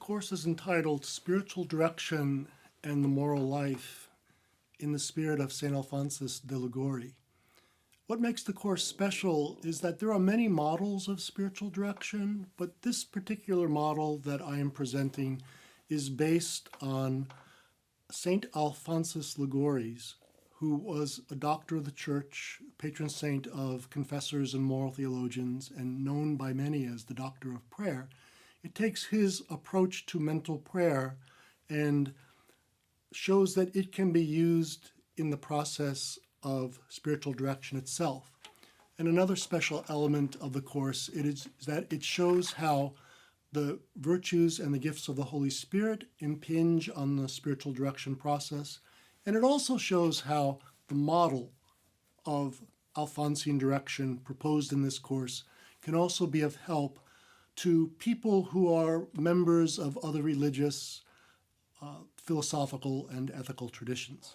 course is entitled Spiritual Direction and the Moral Life in the Spirit of St. Alphonsus de Liguori. What makes the course special is that there are many models of spiritual direction, but this particular model that I am presenting is based on St. Alphonsus Liguori's, who was a doctor of the church, patron saint of confessors and moral theologians, and known by many as the doctor of prayer. It takes his approach to mental prayer and shows that it can be used in the process of spiritual direction itself. And another special element of the course is that it shows how the virtues and the gifts of the Holy Spirit impinge on the spiritual direction process. And it also shows how the model of Alphonsian direction proposed in this course can also be of help to people who are members of other religious, philosophical, and ethical traditions.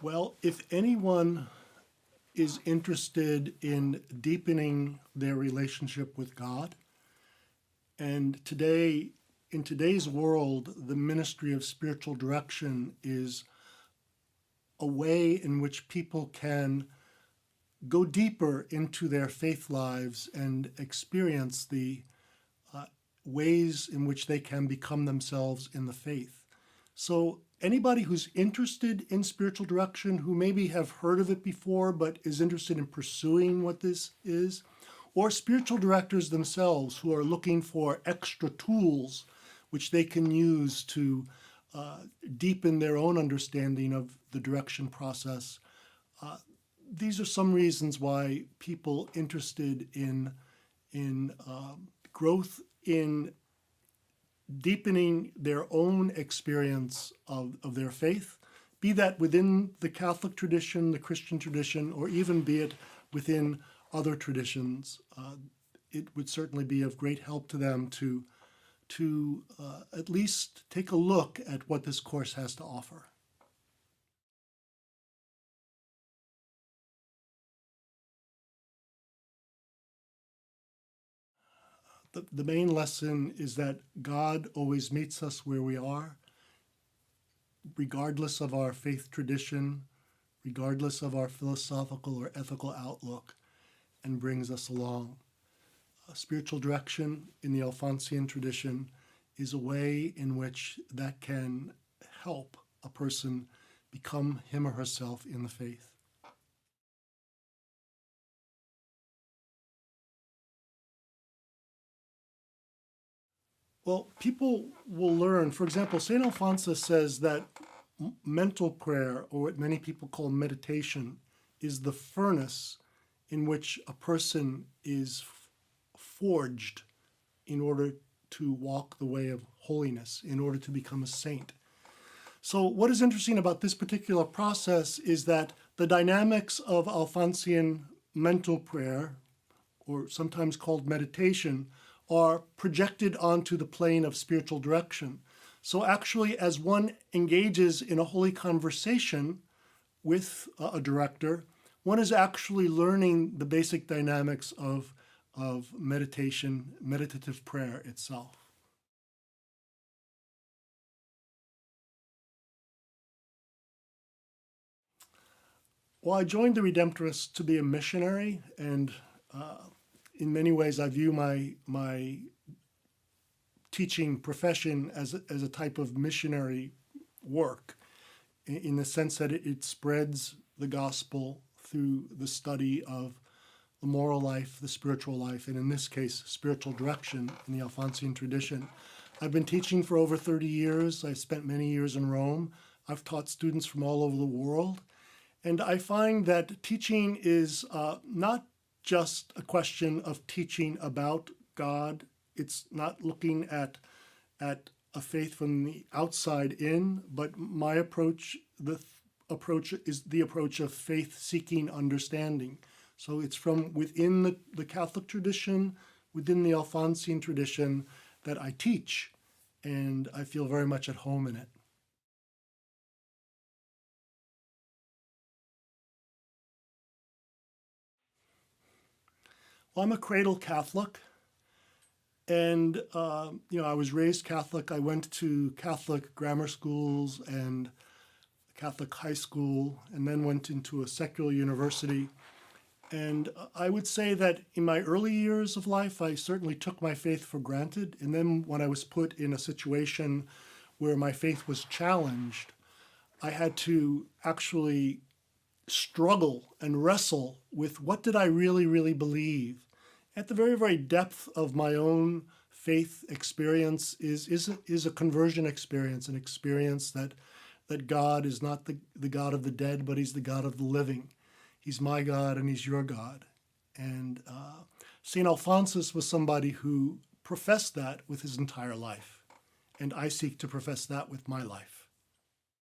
Well, if anyone is interested in deepening their relationship with God, and in today's world, the ministry of spiritual direction is a way in which people can go deeper into their faith lives and experience the ways in which they can become themselves in the faith. So anybody who's interested in spiritual direction, who maybe have heard of it before but is interested in pursuing what this is, or spiritual directors themselves who are looking for extra tools which they can use to deepen their own understanding of the direction process. These are some reasons why people interested in growth in deepening their own experience of their faith, be that within the Catholic tradition, the Christian tradition, or even be it within other traditions, it would certainly be of great help to them to at least take a look at what this course has to offer. The main lesson is that God always meets us where we are, regardless of our faith tradition, regardless of our philosophical or ethical outlook, and brings us along. Spiritual direction in the Alphonsian tradition is a way in which that can help a person become him or herself in the faith. Well, people will learn. For example, St. Alphonsus says that mental prayer, or what many people call meditation, is the furnace in which a person is forged in order to walk the way of holiness, in order to become a saint. So what is interesting about this particular process is that the dynamics of Alphonsian mental prayer, or sometimes called meditation, are projected onto the plane of spiritual direction. So actually, as one engages in a holy conversation with a director, one is actually learning the basic dynamics of meditation, meditative prayer itself. Well, I joined the Redemptorists to be a missionary, and in many ways I view my teaching profession as a type of missionary work, in the sense that it spreads the gospel through the study of the moral life, the spiritual life, and in this case, spiritual direction in the Alphonsian tradition. I've been teaching for over 30 years. I spent many years in Rome. I've taught students from all over the world. And I find that teaching is not just a question of teaching about God. It's not looking at a faith from the outside in, but my approach, the approach is the approach of faith-seeking understanding. So it's from within the Catholic tradition, within the Alphonsian tradition, that I teach. and I feel very much at home in it. Well, I'm a cradle Catholic, and I was raised Catholic. I went to Catholic grammar schools and Catholic high school, and then went into a secular university. And I would say that in my early years of life, I certainly took my faith for granted. And then when I was put in a situation where my faith was challenged, I had to actually struggle and wrestle with what did I really, really believe. At the very, very depth of my own faith experience is a conversion experience, an experience that God is not the God of the dead, but he's the God of the living. He's my God and he's your God. And St. Alphonsus was somebody who professed that with his entire life. And I seek to profess that with my life.